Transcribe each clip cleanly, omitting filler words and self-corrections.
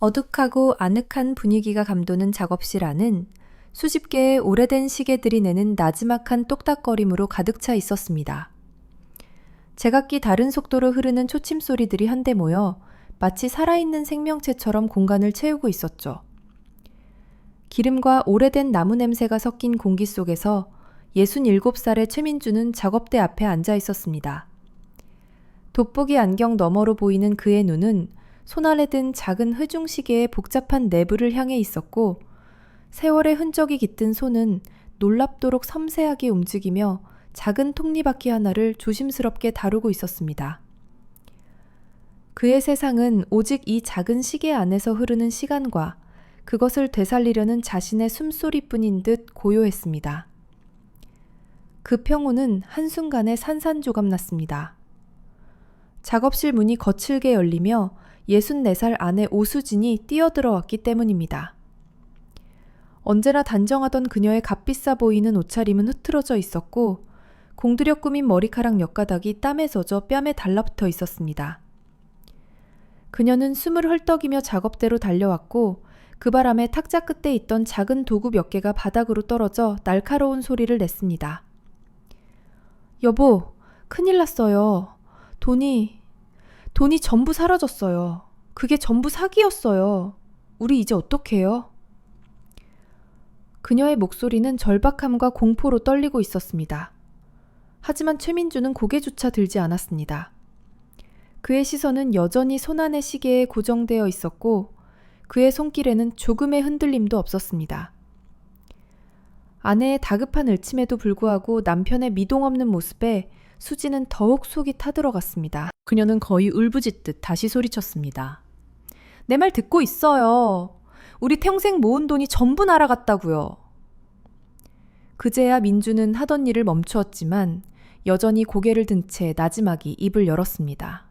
어둑하고 아늑한 분위기가 감도는 작업실 안은 수십 개의 오래된 시계들이 내는 나지막한 똑딱거림으로 가득 차 있었습니다. 제각기 다른 속도로 흐르는 초침 소리들이 한데 모여 마치 살아있는 생명체처럼 공간을 채우고 있었죠. 기름과 오래된 나무 냄새가 섞인 공기 속에서 67살의 최민주는 작업대 앞에 앉아 있었습니다. 돋보기 안경 너머로 보이는 그의 눈은 손안에 든 작은 회중시계의 복잡한 내부를 향해 있었고, 세월의 흔적이 깃든 손은 놀랍도록 섬세하게 움직이며 작은 톱니바퀴 하나를 조심스럽게 다루고 있었습니다. 그의 세상은 오직 이 작은 시계 안에서 흐르는 시간과 그것을 되살리려는 자신의 숨소리뿐인 듯 고요했습니다. 그 평온은 한순간에 산산조각났습니다. 작업실 문이 거칠게 열리며 64살 아내 오수진이 뛰어들어왔기 때문입니다. 언제나 단정하던 그녀의 값비싸 보이는 옷차림은 흐트러져 있었고, 공들여 꾸민 머리카락 몇 가닥이 땀에 젖어 뺨에 달라붙어 있었습니다. 그녀는 숨을 헐떡이며 작업대로 달려왔고, 그 바람에 탁자 끝에 있던 작은 도구 몇 개가 바닥으로 떨어져 날카로운 소리를 냈습니다. 여보, 큰일 났어요. 돈이 전부 사라졌어요. 그게 전부 사기였어요. 우리 이제 어떡해요? 그녀의 목소리는 절박함과 공포로 떨리고 있었습니다. 하지만 최민주는 고개조차 들지 않았습니다. 그의 시선은 여전히 손안의 시계에 고정되어 있었고, 그의 손길에는 조금의 흔들림도 없었습니다. 아내의 다급한 의침에도 불구하고 남편의 미동 없는 모습에 수지는 더욱 속이 타들어갔습니다. 그녀는 거의 울부짖듯 다시 소리쳤습니다. 내 말 듣고 있어요. 우리 평생 모은 돈이 전부 날아갔다고요. 그제야 민주는 하던 일을 멈추었지만 여전히 고개를 든 채 나지막이 입을 열었습니다.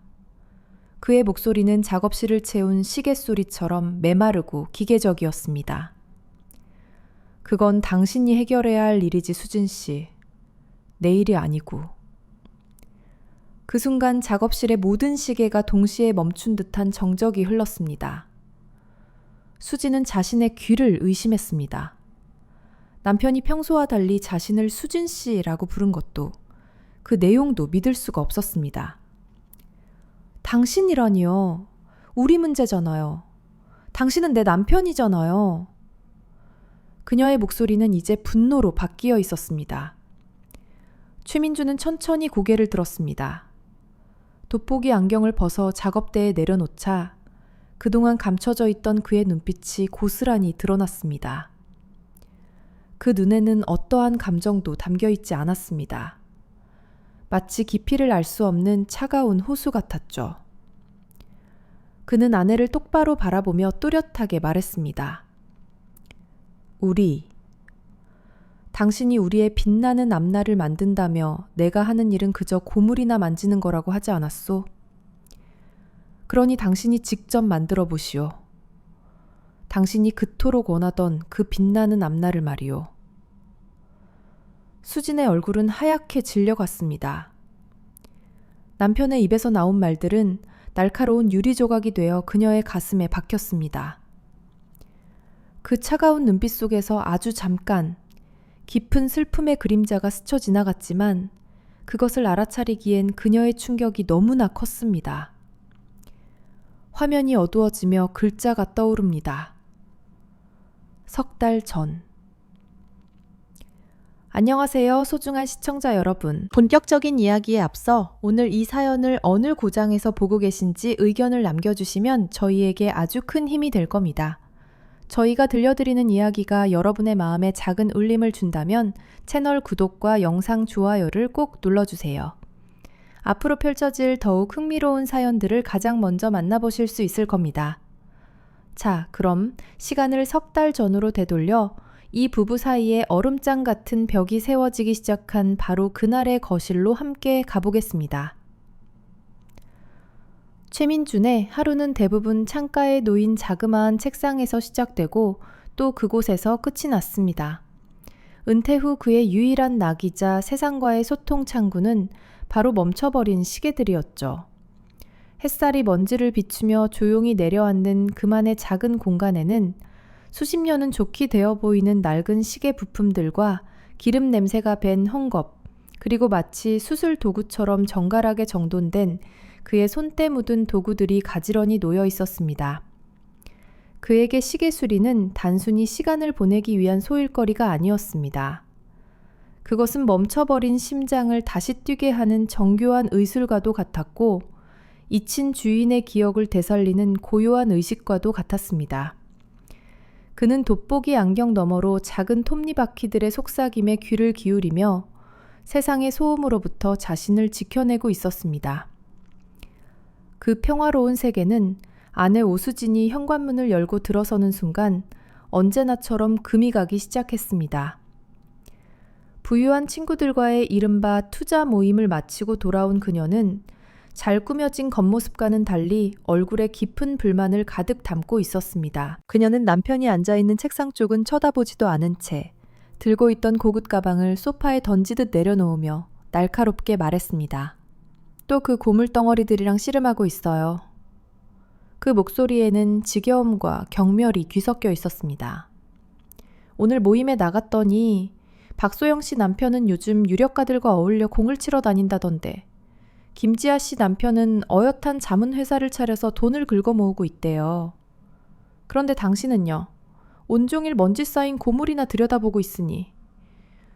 그의 목소리는 작업실을 채운 시계 소리처럼 메마르고 기계적이었습니다. 그건 당신이 해결해야 할 일이지, 수진 씨. 내 일이 아니고. 그 순간 작업실의 모든 시계가 동시에 멈춘 듯한 정적이 흘렀습니다. 수진은 자신의 귀를 의심했습니다. 남편이 평소와 달리 자신을 수진 씨라고 부른 것도, 그 내용도 믿을 수가 없었습니다. 당신이라니요. 우리 문제잖아요. 당신은 내 남편이잖아요. 그녀의 목소리는 이제 분노로 바뀌어 있었습니다. 최민주는 천천히 고개를 들었습니다. 돋보기 안경을 벗어 작업대에 내려놓자 그동안 감춰져 있던 그의 눈빛이 고스란히 드러났습니다. 그 눈에는 어떠한 감정도 담겨있지 않았습니다. 마치 깊이를 알 수 없는 차가운 호수 같았죠. 그는 아내를 똑바로 바라보며 또렷하게 말했습니다. 당신이 우리의 빛나는 앞날을 만든다며 내가 하는 일은 그저 고물이나 만지는 거라고 하지 않았소? 그러니 당신이 직접 만들어 보시오. 당신이 그토록 원하던 그 빛나는 앞날을 말이오. 수진의 얼굴은 하얗게 질려갔습니다. 남편의 입에서 나온 말들은 날카로운 유리 조각이 되어 그녀의 가슴에 박혔습니다. 그 차가운 눈빛 속에서 아주 잠깐 깊은 슬픔의 그림자가 스쳐 지나갔지만 그것을 알아차리기엔 그녀의 충격이 너무나 컸습니다. 화면이 어두워지며 글자가 떠오릅니다. 석 달 전. 안녕하세요, 소중한 시청자 여러분. 본격적인 이야기에 앞서 오늘 이 사연을 어느 고장에서 보고 계신지 의견을 남겨주시면 저희에게 아주 큰 힘이 될 겁니다. 저희가 들려드리는 이야기가 여러분의 마음에 작은 울림을 준다면 채널 구독과 영상 좋아요를 꼭 눌러주세요. 앞으로 펼쳐질 더욱 흥미로운 사연들을 가장 먼저 만나보실 수 있을 겁니다. 자, 그럼 시간을 석 달 전으로 되돌려 이 부부 사이에 얼음장 같은 벽이 세워지기 시작한 바로 그날의 거실로 함께 가보겠습니다. 최민준의 하루는 대부분 창가에 놓인 자그마한 책상에서 시작되고 또 그곳에서 끝이 났습니다. 은퇴 후 그의 유일한 낙이자 세상과의 소통 창구는 바로 멈춰버린 시계들이었죠. 햇살이 먼지를 비추며 조용히 내려앉는 그만의 작은 공간에는 수십 년은 좋게 되어 보이는 낡은 시계 부품들과 기름 냄새가 밴 헝겊, 그리고 마치 수술 도구처럼 정갈하게 정돈된 그의 손때 묻은 도구들이 가지런히 놓여 있었습니다. 그에게 시계 수리는 단순히 시간을 보내기 위한 소일거리가 아니었습니다. 그것은 멈춰버린 심장을 다시 뛰게 하는 정교한 의술과도 같았고, 잊힌 주인의 기억을 되살리는 고요한 의식과도 같았습니다. 그는 돋보기 안경 너머로 작은 톱니바퀴들의 속삭임에 귀를 기울이며 세상의 소음으로부터 자신을 지켜내고 있었습니다. 그 평화로운 세계는 아내 오수진이 현관문을 열고 들어서는 순간 언제나처럼 금이 가기 시작했습니다. 부유한 친구들과의 이른바 투자 모임을 마치고 돌아온 그녀는 잘 꾸며진 겉모습과는 달리 얼굴에 깊은 불만을 가득 담고 있었습니다. 그녀는 남편이 앉아있는 책상 쪽은 쳐다보지도 않은 채 들고 있던 고급 가방을 소파에 던지듯 내려놓으며 날카롭게 말했습니다. 또 그 고물덩어리들이랑 씨름하고 있어요. 그 목소리에는 지겨움과 경멸이 뒤섞여 있었습니다. 오늘 모임에 나갔더니 박소영 씨 남편은 요즘 유력가들과 어울려 공을 치러 다닌다던데, 김지아 씨 남편은 어엿한 자문회사를 차려서 돈을 긁어 모으고 있대요. 그런데 당신은요, 온종일 먼지 쌓인 고물이나 들여다보고 있으니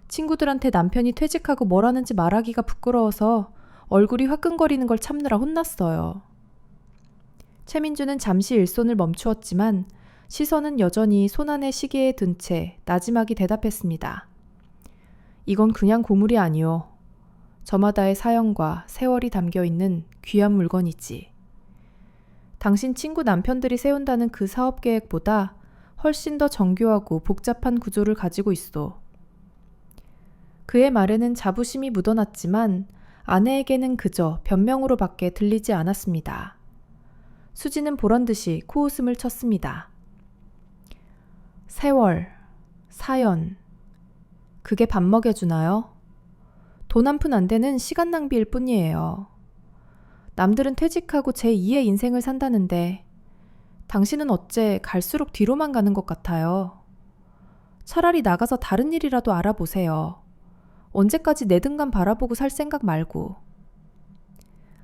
친구들한테 남편이 퇴직하고 뭘 하는지 말하기가 부끄러워서 얼굴이 화끈거리는 걸 참느라 혼났어요. 최민주는 잠시 일손을 멈추었지만 시선은 여전히 손안의 시계에 둔 채 나지막이 대답했습니다. 이건 그냥 고물이 아니오. 저마다의 사연과 세월이 담겨있는 귀한 물건이지. 당신 친구 남편들이 세운다는 그 사업 계획보다 훨씬 더 정교하고 복잡한 구조를 가지고 있어. 그의 말에는 자부심이 묻어났지만 아내에게는 그저 변명으로밖에 들리지 않았습니다. 수지는 보란듯이 코웃음을 쳤습니다. 세월, 사연, 그게 밥 먹여주나요? 돈 한 푼 안 되는 시간 낭비일 뿐이에요. 남들은 퇴직하고 제2의 인생을 산다는데 당신은 어째 갈수록 뒤로만 가는 것 같아요. 차라리 나가서 다른 일이라도 알아보세요. 언제까지 내 등간 바라보고 살 생각 말고.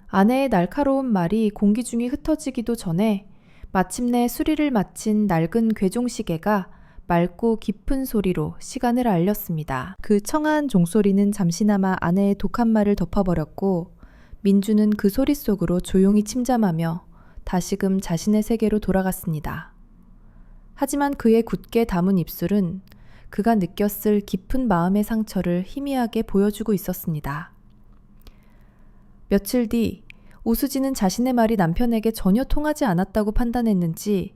아내의 날카로운 말이 공기 중에 흩어지기도 전에 마침내 수리를 마친 낡은 괴종시계가 맑고 깊은 소리로 시간을 알렸습니다. 그 청아한 종소리는 잠시나마 아내의 독한 말을 덮어버렸고 민주는 그 소리 속으로 조용히 침잠하며 다시금 자신의 세계로 돌아갔습니다. 하지만 그의 굳게 담은 입술은 그가 느꼈을 깊은 마음의 상처를 희미하게 보여주고 있었습니다. 며칠 뒤 오수진은 자신의 말이 남편에게 전혀 통하지 않았다고 판단했는지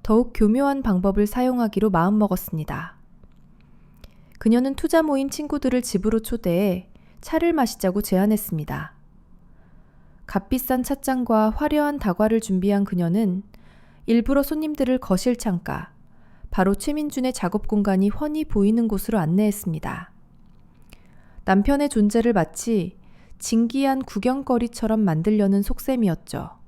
더욱 교묘한 방법을 사용하기로 마음먹었습니다. 그녀는 투자 모임 친구들을 집으로 초대해 차를 마시자고 제안했습니다. 값비싼 찻잔과 화려한 다과를 준비한 그녀는 일부러 손님들을 거실 창가, 바로 최민준의 작업 공간이 훤히 보이는 곳으로 안내했습니다. 남편의 존재를 마치 진기한 구경거리처럼 만들려는 속셈이었죠.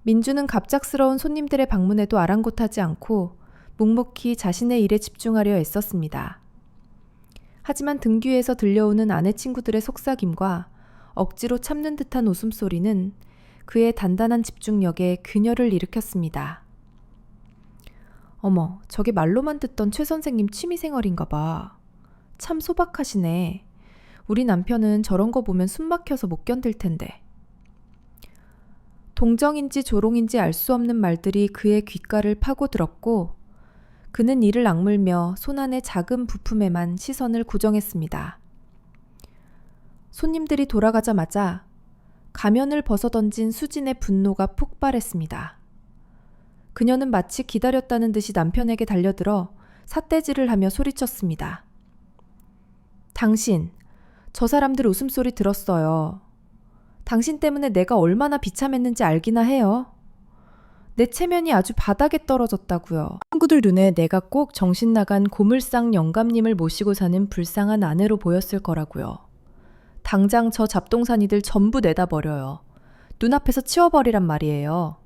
민주는 갑작스러운 손님들의 방문에도 아랑곳하지 않고 묵묵히 자신의 일에 집중하려 애썼습니다. 하지만 등 뒤에서 들려오는 아내 친구들의 속삭임과 억지로 참는 듯한 웃음소리는 그의 단단한 집중력에 균열을 일으켰습니다. 어머, 저게 말로만 듣던 최 선생님 취미생활인가 봐. 참 소박하시네. 우리 남편은 저런 거 보면 숨 막혀서 못 견딜 텐데. 동정인지 조롱인지 알 수 없는 말들이 그의 귓가를 파고들었고 그는 이를 악물며 손안의 작은 부품에만 시선을 고정했습니다. 손님들이 돌아가자마자 가면을 벗어던진 수진의 분노가 폭발했습니다. 그녀는 마치 기다렸다는 듯이 남편에게 달려들어 삿대질을 하며 소리쳤습니다. 당신, 저 사람들 웃음소리 들었어요. 당신 때문에 내가 얼마나 비참했는지 알기나 해요. 내 체면이 아주 바닥에 떨어졌다고요. 친구들 눈에 내가 꼭 정신 나간 고물상 영감님을 모시고 사는 불쌍한 아내로 보였을 거라고요. 당장 저 잡동사니들 전부 내다 버려요. 눈앞에서 치워버리란 말이에요.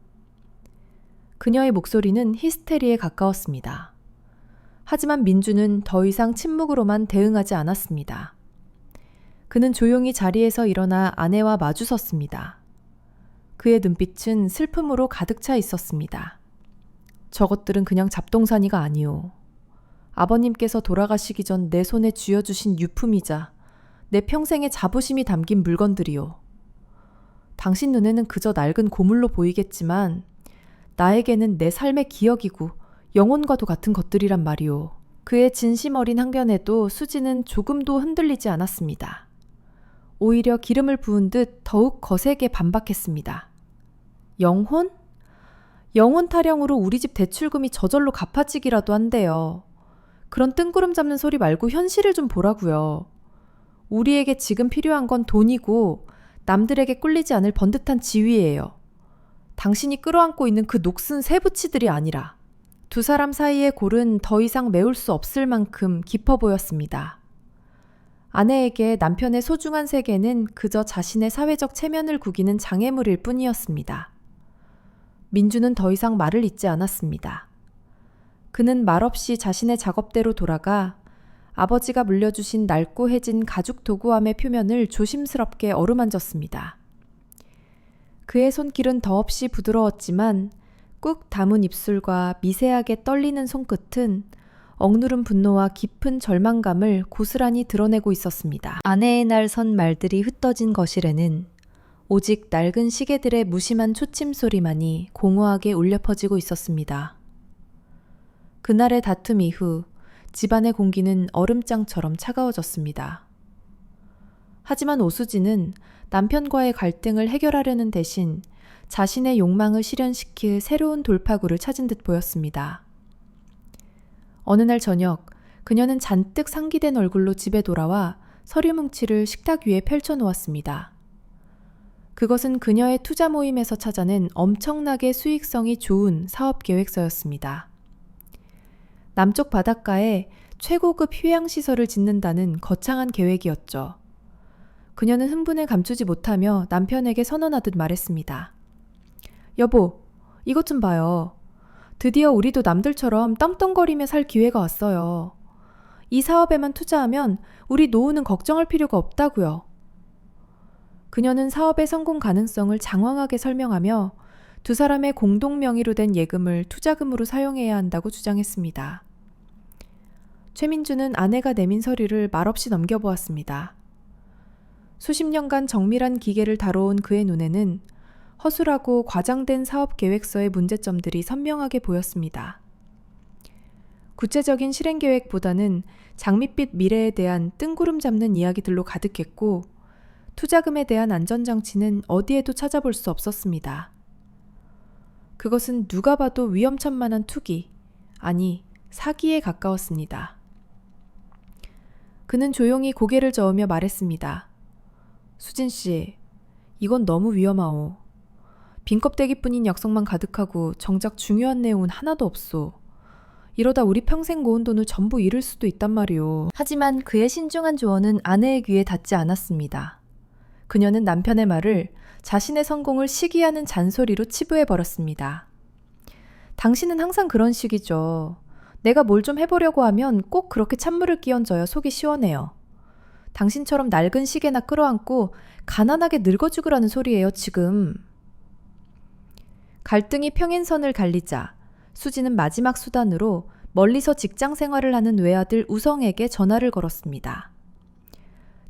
그녀의 목소리는 히스테리에 가까웠습니다. 하지만 민주는 더 이상 침묵으로만 대응하지 않았습니다. 그는 조용히 자리에서 일어나 아내와 마주섰습니다. 그의 눈빛은 슬픔으로 가득 차 있었습니다. 저것들은 그냥 잡동사니가 아니오. 아버님께서 돌아가시기 전 내 손에 쥐어주신 유품이자 내 평생의 자부심이 담긴 물건들이오. 당신 눈에는 그저 낡은 고물로 보이겠지만 나에게는 내 삶의 기억이고 영혼과도 같은 것들이란 말이오. 그의 진심 어린 항변에도 수지는 조금도 흔들리지 않았습니다. 오히려 기름을 부은 듯 더욱 거세게 반박했습니다. 영혼? 영혼 타령으로 우리 집 대출금이 저절로 갚아지기라도 한대요. 그런 뜬구름 잡는 소리 말고 현실을 좀 보라고요. 우리에게 지금 필요한 건 돈이고 남들에게 꿀리지 않을 번듯한 지위예요. 당신이 끌어안고 있는 그 녹슨 세부치들이 아니라. 두 사람 사이의 골은 더 이상 메울 수 없을 만큼 깊어 보였습니다. 아내에게 남편의 소중한 세계는 그저 자신의 사회적 체면을 구기는 장애물일 뿐이었습니다. 민주는 더 이상 말을 잇지 않았습니다. 그는 말없이 자신의 작업대로 돌아가 아버지가 물려주신 낡고 해진 가죽 도구함의 표면을 조심스럽게 어루만졌습니다. 그의 손길은 더없이 부드러웠지만 꾹 담은 입술과 미세하게 떨리는 손끝은 억누른 분노와 깊은 절망감을 고스란히 드러내고 있었습니다. 아내의 날 선 말들이 흩어진 거실에는 오직 낡은 시계들의 무심한 초침 소리만이 공허하게 울려 퍼지고 있었습니다. 그날의 다툼 이후 집안의 공기는 얼음장처럼 차가워졌습니다. 하지만 오수지는 남편과의 갈등을 해결하려는 대신 자신의 욕망을 실현시킬 새로운 돌파구를 찾은 듯 보였습니다. 어느 날 저녁, 그녀는 잔뜩 상기된 얼굴로 집에 돌아와 서류 뭉치를 식탁 위에 펼쳐놓았습니다. 그것은 그녀의 투자 모임에서 찾아낸 엄청나게 수익성이 좋은 사업 계획서였습니다. 남쪽 바닷가에 최고급 휴양시설을 짓는다는 거창한 계획이었죠. 그녀는 흥분을 감추지 못하며 남편에게 선언하듯 말했습니다. 여보, 이것 좀 봐요. 드디어 우리도 남들처럼 떵떵거리며 살 기회가 왔어요. 이 사업에만 투자하면 우리 노후는 걱정할 필요가 없다고요. 그녀는 사업의 성공 가능성을 장황하게 설명하며 두 사람의 공동 명의로 된 예금을 투자금으로 사용해야 한다고 주장했습니다. 최민주는 아내가 내민 서류를 말없이 넘겨보았습니다. 수십 년간 정밀한 기계를 다뤄온 그의 눈에는 허술하고 과장된 사업 계획서의 문제점들이 선명하게 보였습니다. 구체적인 실행 계획보다는 장밋빛 미래에 대한 뜬구름 잡는 이야기들로 가득했고 투자금에 대한 안전장치는 어디에도 찾아볼 수 없었습니다. 그것은 누가 봐도 위험천만한 투기, 아니 사기에 가까웠습니다. 그는 조용히 고개를 저으며 말했습니다. 수진 씨, 이건 너무 위험하오. 빈 껍데기뿐인 약속만 가득하고 정작 중요한 내용은 하나도 없소. 이러다 우리 평생 모은 돈을 전부 잃을 수도 있단 말이오. 하지만 그의 신중한 조언은 아내의 귀에 닿지 않았습니다. 그녀는 남편의 말을 자신의 성공을 시기하는 잔소리로 치부해버렸습니다. 당신은 항상 그런 식이죠. 내가 뭘 좀 해보려고 하면 꼭 그렇게 찬물을 끼얹어야 속이 시원해요. 당신처럼 낡은 시계나 끌어안고 가난하게 늙어 죽으라는 소리예요, 지금. 갈등이 평행선을 갈리자 수지는 마지막 수단으로 멀리서 직장 생활을 하는 외아들 우성에게 전화를 걸었습니다.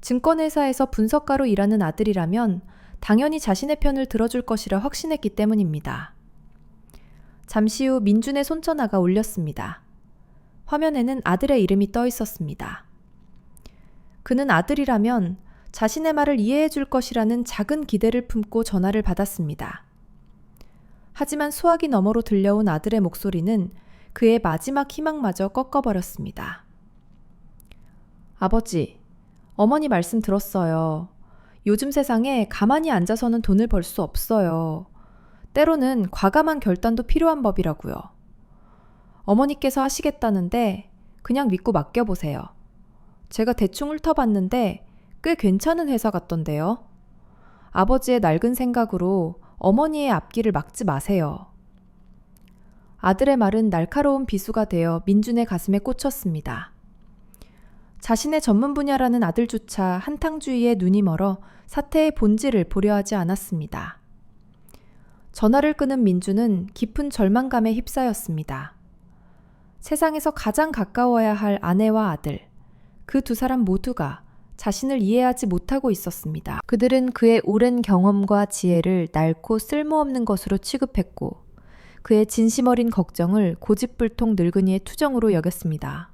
증권회사에서 분석가로 일하는 아들이라면 당연히 자신의 편을 들어줄 것이라 확신했기 때문입니다. 잠시 후 민준의 손전화가 울렸습니다. 화면에는 아들의 이름이 떠 있었습니다. 그는 아들이라면 자신의 말을 이해해 줄 것이라는 작은 기대를 품고 전화를 받았습니다. 하지만 수화기 너머로 들려온 아들의 목소리는 그의 마지막 희망마저 꺾어버렸습니다. 아버지, 어머니 말씀 들었어요. 요즘 세상에 가만히 앉아서는 돈을 벌 수 없어요. 때로는 과감한 결단도 필요한 법이라고요. 어머니께서 하시겠다는데 그냥 믿고 맡겨보세요. 제가 대충 훑어봤는데 꽤 괜찮은 회사 같던데요. 아버지의 낡은 생각으로 어머니의 앞길을 막지 마세요. 아들의 말은 날카로운 비수가 되어 민준의 가슴에 꽂혔습니다. 자신의 전문 분야라는 아들조차 한탕주의에 눈이 멀어 사태의 본질을 보려 하지 않았습니다. 전화를 끊은 민준은 깊은 절망감에 휩싸였습니다. 세상에서 가장 가까워야 할 아내와 아들, 그 두 사람 모두가 자신을 이해하지 못하고 있었습니다. 그들은 그의 오랜 경험과 지혜를 낡고 쓸모없는 것으로 취급했고 그의 진심 어린 걱정을 고집불통 늙은이의 투정으로 여겼습니다.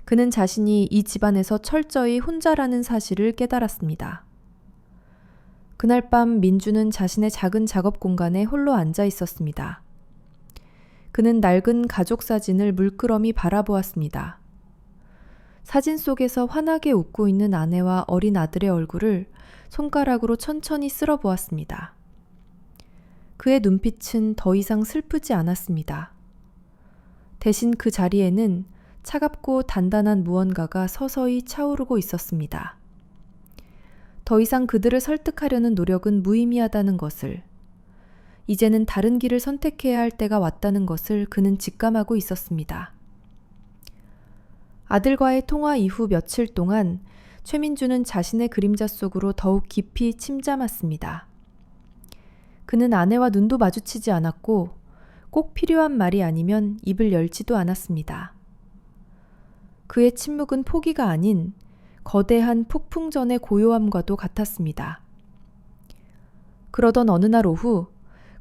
그는 자신이 이 집안에서 철저히 혼자라는 사실을 깨달았습니다. 그날 밤 민주는 자신의 작은 작업 공간에 홀로 앉아 있었습니다. 그는 낡은 가족 사진을 물끄러미 바라보았습니다. 사진 속에서 환하게 웃고 있는 아내와 어린 아들의 얼굴을 손가락으로 천천히 쓸어보았습니다. 그의 눈빛은 더 이상 슬프지 않았습니다. 대신 그 자리에는 차갑고 단단한 무언가가 서서히 차오르고 있었습니다. 더 이상 그들을 설득하려는 노력은 무의미하다는 것을, 이제는 다른 길을 선택해야 할 때가 왔다는 것을 그는 직감하고 있었습니다. 아들과의 통화 이후 며칠 동안 최민주는 자신의 그림자 속으로 더욱 깊이 침잠했습니다. 그는 아내와 눈도 마주치지 않았고 꼭 필요한 말이 아니면 입을 열지도 않았습니다. 그의 침묵은 포기가 아닌 거대한 폭풍전의 고요함과도 같았습니다. 그러던 어느 날 오후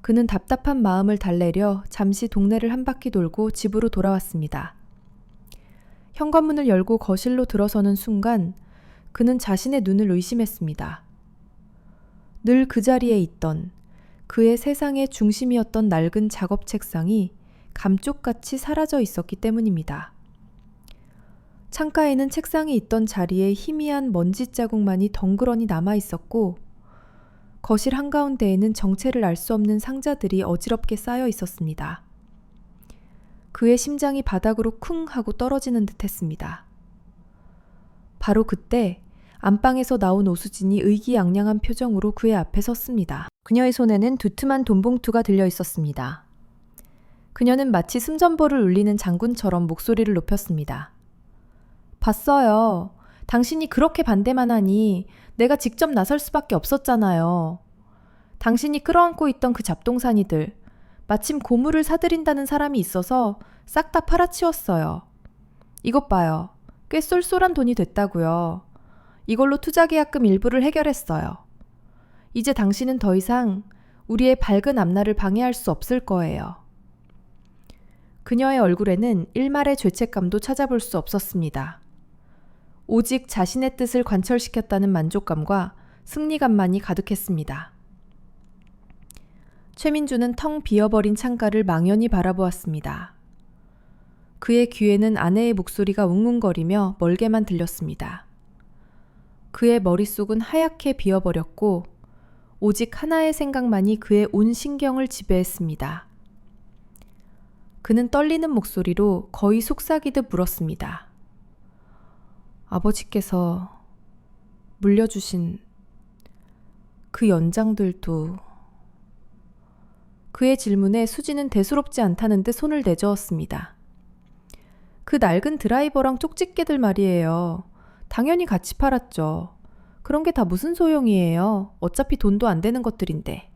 그는 답답한 마음을 달래려 잠시 동네를 한 바퀴 돌고 집으로 돌아왔습니다. 현관문을 열고 거실로 들어서는 순간 그는 자신의 눈을 의심했습니다. 늘 그 자리에 있던 그의 세상의 중심이었던 낡은 작업 책상이 감쪽같이 사라져 있었기 때문입니다. 창가에는 책상이 있던 자리에 희미한 먼지 자국만이 덩그러니 남아 있었고 거실 한가운데에는 정체를 알 수 없는 상자들이 어지럽게 쌓여 있었습니다. 그의 심장이 바닥으로 쿵 하고 떨어지는 듯 했습니다. 바로 그때 안방에서 나온 오수진이 의기양양한 표정으로 그의 앞에 섰습니다. 그녀의 손에는 두툼한 돈봉투가 들려 있었습니다. 그녀는 마치 승전보를 울리는 장군처럼 목소리를 높였습니다. 봤어요. 당신이 그렇게 반대만 하니 내가 직접 나설 수밖에 없었잖아요. 당신이 끌어안고 있던 그 잡동사니들, 마침 고물을 사들인다는 사람이 있어서 싹 다 팔아치웠어요. 이것 봐요. 꽤 쏠쏠한 돈이 됐다고요. 이걸로 투자계약금 일부를 해결했어요. 이제 당신은 더 이상 우리의 밝은 앞날을 방해할 수 없을 거예요. 그녀의 얼굴에는 일말의 죄책감도 찾아볼 수 없었습니다. 오직 자신의 뜻을 관철시켰다는 만족감과 승리감만이 가득했습니다. 최민주는 텅 비어버린 창가를 망연히 바라보았습니다. 그의 귀에는 아내의 목소리가 웅웅거리며 멀게만 들렸습니다. 그의 머릿속은 하얗게 비어버렸고 오직 하나의 생각만이 그의 온 신경을 지배했습니다. 그는 떨리는 목소리로 거의 속삭이듯 물었습니다. 아버지께서 물려주신 그 연장들도... 그의 질문에 수지는 대수롭지 않다는 듯 손을 내저었습니다. 그 낡은 드라이버랑 쪽집게들 말이에요. 당연히 같이 팔았죠. 그런 게 다 무슨 소용이에요. 어차피 돈도 안 되는 것들인데.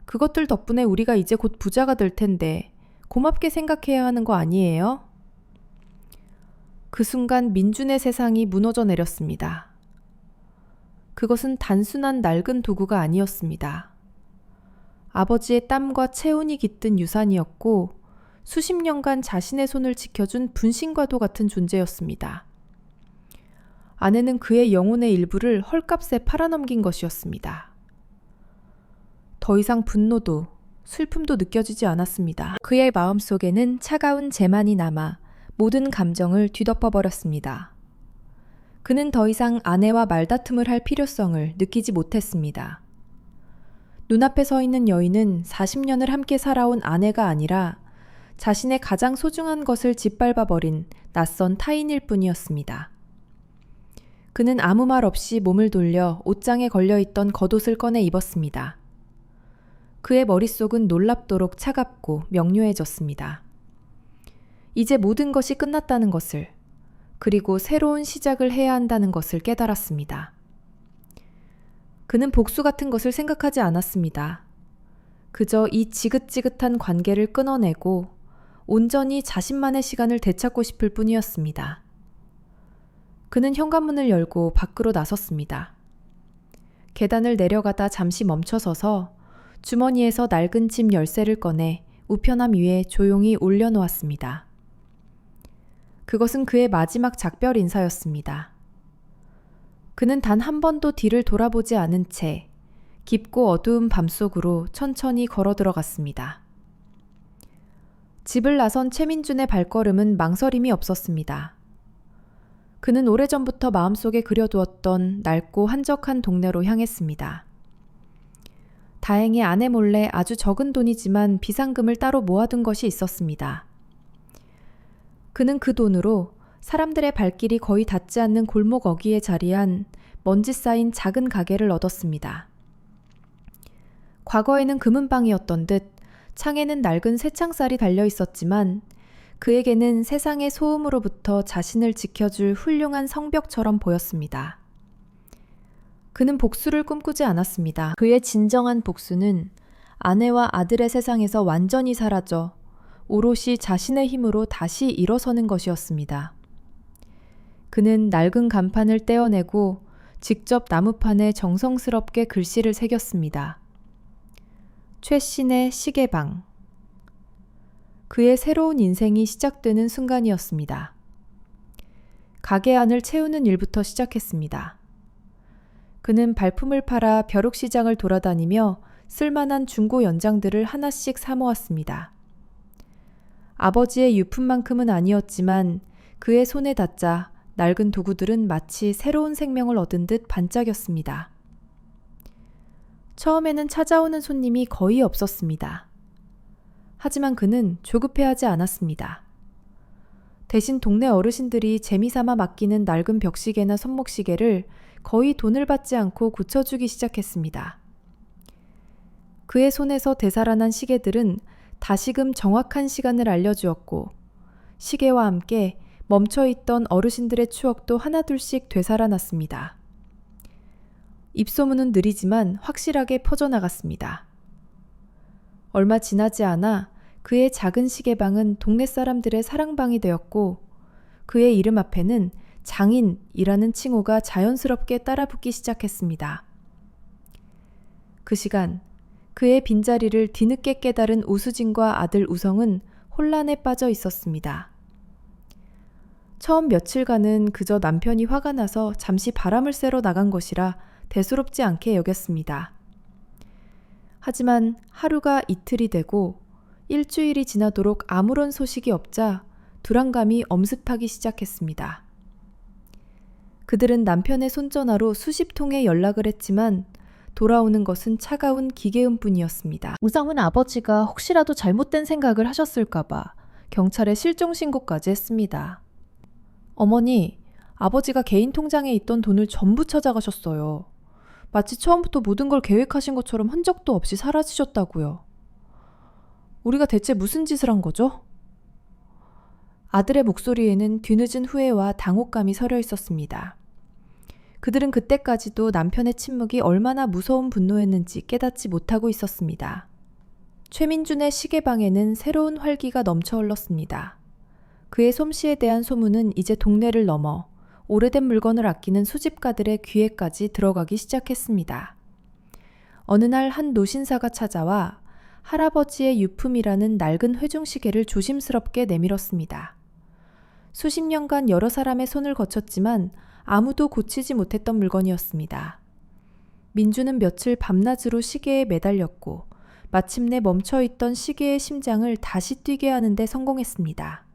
그것들 덕분에 우리가 이제 곧 부자가 될 텐데 고맙게 생각해야 하는 거 아니에요? 그 순간 민준의 세상이 무너져 내렸습니다. 그것은 단순한 낡은 도구가 아니었습니다. 아버지의 땀과 체온이 깃든 유산이었고 수십 년간 자신의 손을 지켜준 분신과도 같은 존재였습니다. 아내는 그의 영혼의 일부를 헐값에 팔아넘긴 것이었습니다. 더 이상 분노도 슬픔도 느껴지지 않았습니다. 그의 마음속에는 차가운 재만이 남아 모든 감정을 뒤덮어버렸습니다. 그는 더 이상 아내와 말다툼을 할 필요성을 느끼지 못했습니다. 눈앞에 서 있는 여인은 40년을 함께 살아온 아내가 아니라 자신의 가장 소중한 것을 짓밟아버린 낯선 타인일 뿐이었습니다. 그는 아무 말 없이 몸을 돌려 옷장에 걸려있던 겉옷을 꺼내 입었습니다. 그의 머릿속은 놀랍도록 차갑고 명료해졌습니다. 이제 모든 것이 끝났다는 것을, 그리고 새로운 시작을 해야 한다는 것을 깨달았습니다. 그는 복수 같은 것을 생각하지 않았습니다. 그저 이 지긋지긋한 관계를 끊어내고 온전히 자신만의 시간을 되찾고 싶을 뿐이었습니다. 그는 현관문을 열고 밖으로 나섰습니다. 계단을 내려가다 잠시 멈춰서서 주머니에서 낡은 집 열쇠를 꺼내 우편함 위에 조용히 올려놓았습니다. 그것은 그의 마지막 작별 인사였습니다. 그는 단 한 번도 뒤를 돌아보지 않은 채 깊고 어두운 밤속으로 천천히 걸어 들어갔습니다. 집을 나선 최민준의 발걸음은 망설임이 없었습니다. 그는 오래전부터 마음속에 그려두었던 낡고 한적한 동네로 향했습니다. 다행히 아내 몰래 아주 적은 돈이지만 비상금을 따로 모아둔 것이 있었습니다. 그는 그 돈으로 사람들의 발길이 거의 닿지 않는 골목 어귀에 자리한 먼지 쌓인 작은 가게를 얻었습니다. 과거에는 금은방이었던 듯 창에는 낡은 새창살이 달려 있었지만 그에게는 세상의 소음으로부터 자신을 지켜줄 훌륭한 성벽처럼 보였습니다. 그는 복수를 꿈꾸지 않았습니다. 그의 진정한 복수는 아내와 아들의 세상에서 완전히 사라져 오롯이 자신의 힘으로 다시 일어서는 것이었습니다. 그는 낡은 간판을 떼어내고 직접 나무판에 정성스럽게 글씨를 새겼습니다. 최신의 시계방. 그의 새로운 인생이 시작되는 순간이었습니다. 가게 안을 채우는 일부터 시작했습니다. 그는 발품을 팔아 벼룩시장을 돌아다니며 쓸만한 중고 연장들을 하나씩 사 모았습니다. 아버지의 유품만큼은 아니었지만 그의 손에 닿자 낡은 도구들은 마치 새로운 생명을 얻은 듯 반짝였습니다. 처음에는 찾아오는 손님이 거의 없었습니다. 하지만 그는 조급해하지 않았습니다. 대신 동네 어르신들이 재미삼아 맡기는 낡은 벽시계나 손목시계를 거의 돈을 받지 않고 고쳐주기 시작했습니다. 그의 손에서 되살아난 시계들은 다시금 정확한 시간을 알려주었고 시계와 함께 멈춰있던 어르신들의 추억도 하나둘씩 되살아났습니다. 입소문은 느리지만 확실하게 퍼져나갔습니다. 얼마 지나지 않아 그의 작은 시계방은 동네 사람들의 사랑방이 되었고 그의 이름 앞에는 장인이라는 칭호가 자연스럽게 따라붙기 시작했습니다. 그 시간 그의 빈자리를 뒤늦게 깨달은 오수진과 아들 우성은 혼란에 빠져 있었습니다. 처음 며칠간은 그저 남편이 화가 나서 잠시 바람을 쐬러 나간 것이라 대수롭지 않게 여겼습니다. 하지만 하루가 이틀이 되고 일주일이 지나도록 아무런 소식이 없자 불안감이 엄습하기 시작했습니다. 그들은 남편의 손전화로 수십 통의 연락을 했지만 돌아오는 것은 차가운 기계음뿐이었습니다. 우성은 아버지가 혹시라도 잘못된 생각을 하셨을까봐 경찰에 실종 신고까지 했습니다. 어머니, 아버지가 개인 통장에 있던 돈을 전부 찾아가셨어요. 마치 처음부터 모든 걸 계획하신 것처럼 흔적도 없이 사라지셨다고요. 우리가 대체 무슨 짓을 한 거죠? 아들의 목소리에는 뒤늦은 후회와 당혹감이 서려 있었습니다. 그들은 그때까지도 남편의 침묵이 얼마나 무서운 분노였는지 깨닫지 못하고 있었습니다. 최민준의 시계방에는 새로운 활기가 넘쳐 흘렀습니다. 그의 솜씨에 대한 소문은 이제 동네를 넘어 오래된 물건을 아끼는 수집가들의 귀에까지 들어가기 시작했습니다. 어느 날 한 노신사가 찾아와 할아버지의 유품이라는 낡은 회중시계를 조심스럽게 내밀었습니다. 수십 년간 여러 사람의 손을 거쳤지만 아무도 고치지 못했던 물건이었습니다. 민주는 며칠 밤낮으로 시계에 매달렸고 마침내 멈춰있던 시계의 심장을 다시 뛰게 하는 데 성공했습니다.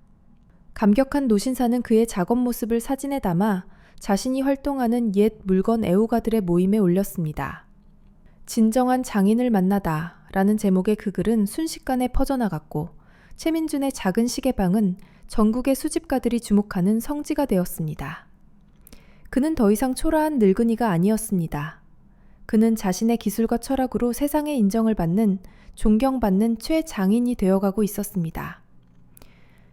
감격한 노신사는 그의 작업 모습을 사진에 담아 자신이 활동하는 옛 물건 애호가들의 모임에 올렸습니다. 진정한 장인을 만나다 라는 제목의 그 글은 순식간에 퍼져나갔고 최민준의 작은 시계방은 전국의 수집가들이 주목하는 성지가 되었습니다. 그는 더 이상 초라한 늙은이가 아니었습니다. 그는 자신의 기술과 철학으로 세상의 인정을 받는, 존경받는 최장인이 되어가고 있었습니다.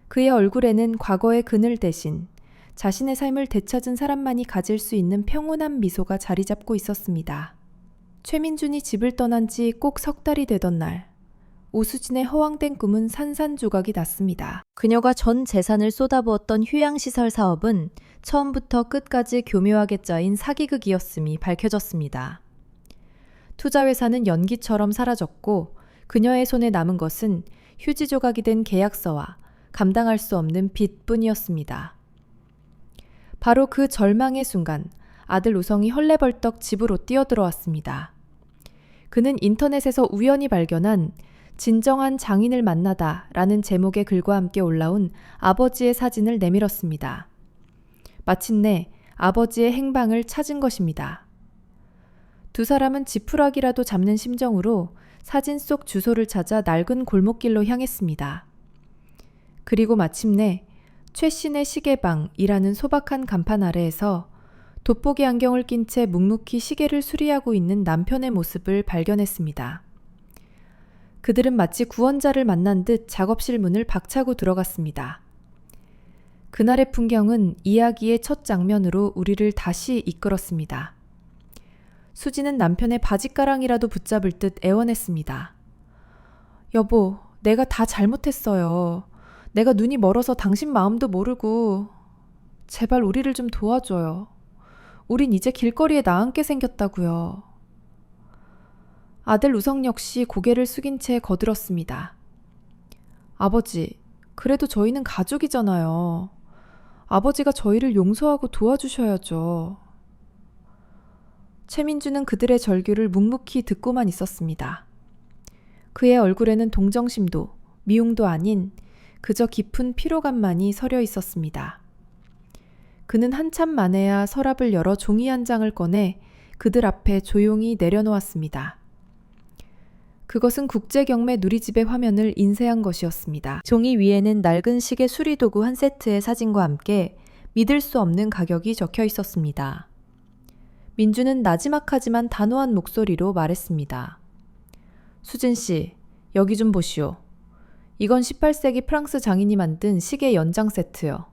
그의 얼굴에는 과거의 그늘 대신 자신의 삶을 되찾은 사람만이 가질 수 있는 평온한 미소가 자리 잡고 있었습니다. 최민준이 집을 떠난 지 꼭 석 달이 되던 날, 오수진의 허황된 꿈은 산산조각이 났습니다. 그녀가 전 재산을 쏟아부었던 휴양시설 사업은 처음부터 끝까지 교묘하게 짜인 사기극이었음이 밝혀졌습니다. 투자회사는 연기처럼 사라졌고 그녀의 손에 남은 것은 휴지 조각이 된 계약서와 감당할 수 없는 빚뿐이었습니다. 바로 그 절망의 순간 아들 우성이 헐레벌떡 집으로 뛰어들어왔습니다. 그는 인터넷에서 우연히 발견한 진정한 장인을 만나다 라는 제목의 글과 함께 올라온 아버지의 사진을 내밀었습니다. 마침내 아버지의 행방을 찾은 것입니다. 두 사람은 지푸라기라도 잡는 심정으로 사진 속 주소를 찾아 낡은 골목길로 향했습니다. 그리고 마침내 최신의 시계방이라는 소박한 간판 아래에서 돋보기 안경을 낀 채 묵묵히 시계를 수리하고 있는 남편의 모습을 발견했습니다. 그들은 마치 구원자를 만난 듯 작업실 문을 박차고 들어갔습니다. 그날의 풍경은 이야기의 첫 장면으로 우리를 다시 이끌었습니다. 수지는 남편의 바짓가랑이라도 붙잡을 듯 애원했습니다. 여보, 내가 다 잘못했어요. 내가 눈이 멀어서 당신 마음도 모르고 제발 우리를 좀 도와줘요. 우린 이제 길거리에 나앉게 생겼다고요. 아들 우성 역시 고개를 숙인 채 거들었습니다. 아버지, 그래도 저희는 가족이잖아요. 아버지가 저희를 용서하고 도와주셔야죠. 최민주는 그들의 절규를 묵묵히 듣고만 있었습니다. 그의 얼굴에는 동정심도 미움도 아닌 그저 깊은 피로감만이 서려 있었습니다. 그는 한참 만에야 서랍을 열어 종이 한 장을 꺼내 그들 앞에 조용히 내려놓았습니다. 그것은 국제경매 누리집의 화면을 인쇄한 것이었습니다. 종이 위에는 낡은 시계 수리도구 한 세트의 사진과 함께 믿을 수 없는 가격이 적혀 있었습니다. 민주는 나지막하지만 단호한 목소리로 말했습니다. 수진 씨, 여기 좀 보시오. 이건 18세기 프랑스 장인이 만든 시계 연장 세트요.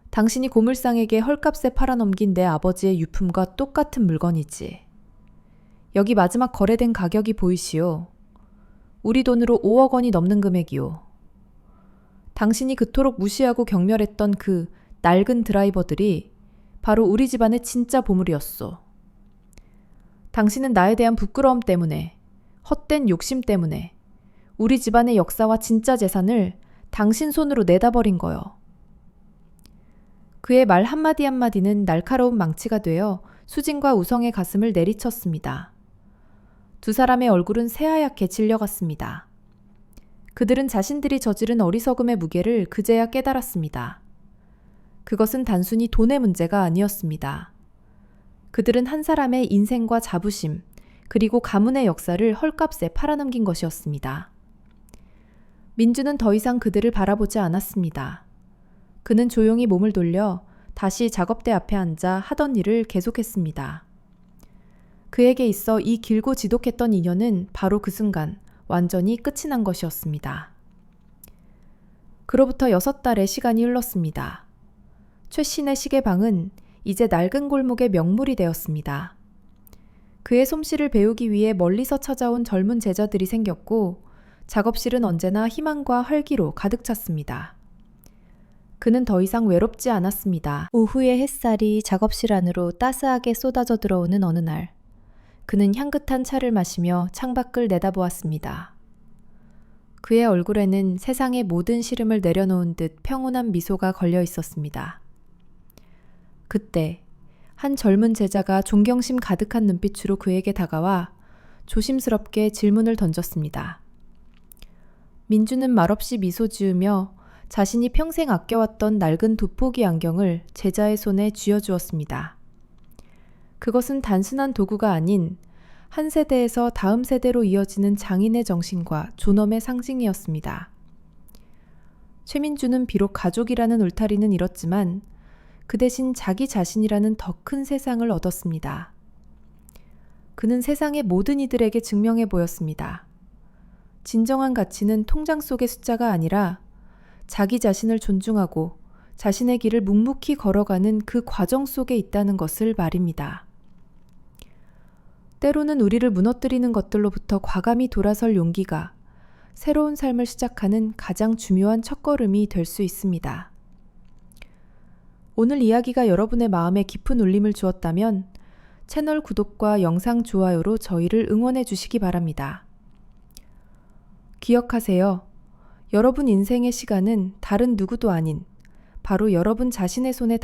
당신이 고물상에게 헐값에 팔아넘긴 내 아버지의 유품과 똑같은 물건이지. 여기 마지막 거래된 가격이 보이시오. 우리 돈으로 5억 원이 넘는 금액이오. 당신이 그토록 무시하고 경멸했던 그 낡은 드라이버들이 바로 우리 집안의 진짜 보물이었소. 당신은 나에 대한 부끄러움 때문에, 헛된 욕심 때문에 우리 집안의 역사와 진짜 재산을 당신 손으로 내다버린 거요. 그의 말 한마디 한마디는 날카로운 망치가 되어 수진과 우성의 가슴을 내리쳤습니다. 두 사람의 얼굴은 새하얗게 질려갔습니다. 그들은 자신들이 저지른 어리석음의 무게를 그제야 깨달았습니다. 그것은 단순히 돈의 문제가 아니었습니다. 그들은 한 사람의 인생과 자부심, 그리고 가문의 역사를 헐값에 팔아넘긴 것이었습니다. 민주는 더 이상 그들을 바라보지 않았습니다. 그는 조용히 몸을 돌려 다시 작업대 앞에 앉아 하던 일을 계속했습니다. 그에게 있어 이 길고 지독했던 인연은 바로 그 순간 완전히 끝이 난 것이었습니다. 그로부터 6달의 시간이 흘렀습니다. 최신의 시계방은 이제 낡은 골목의 명물이 되었습니다. 그의 솜씨를 배우기 위해 멀리서 찾아온 젊은 제자들이 생겼고 작업실은 언제나 희망과 활기로 가득 찼습니다. 그는 더 이상 외롭지 않았습니다. 오후의 햇살이 작업실 안으로 따스하게 쏟아져 들어오는 어느 날, 그는 향긋한 차를 마시며 창밖을 내다보았습니다. 그의 얼굴에는 세상의 모든 시름을 내려놓은 듯 평온한 미소가 걸려 있었습니다. 그때 한 젊은 제자가 존경심 가득한 눈빛으로 그에게 다가와 조심스럽게 질문을 던졌습니다. 민주는 말없이 미소 지으며 자신이 평생 아껴왔던 낡은 돋보기 안경을 제자의 손에 쥐어주었습니다. 그것은 단순한 도구가 아닌 한 세대에서 다음 세대로 이어지는 장인의 정신과 존엄의 상징이었습니다. 최민주는 비록 가족이라는 울타리는 잃었지만 그 대신 자기 자신이라는 더 큰 세상을 얻었습니다. 그는 세상의 모든 이들에게 증명해 보였습니다. 진정한 가치는 통장 속의 숫자가 아니라 자기 자신을 존중하고 자신의 길을 묵묵히 걸어가는 그 과정 속에 있다는 것을 말입니다. 때로는 우리를 무너뜨리는 것들로부터 과감히 돌아설 용기가 새로운 삶을 시작하는 가장 중요한 첫걸음이 될 수 있습니다. 오늘 이야기가 여러분의 마음에 깊은 울림을 주었다면 채널 구독과 영상 좋아요로 저희를 응원해 주시기 바랍니다. 기억하세요. 여러분 인생의 시간은 다른 누구도 아닌 바로 여러분 자신의 손에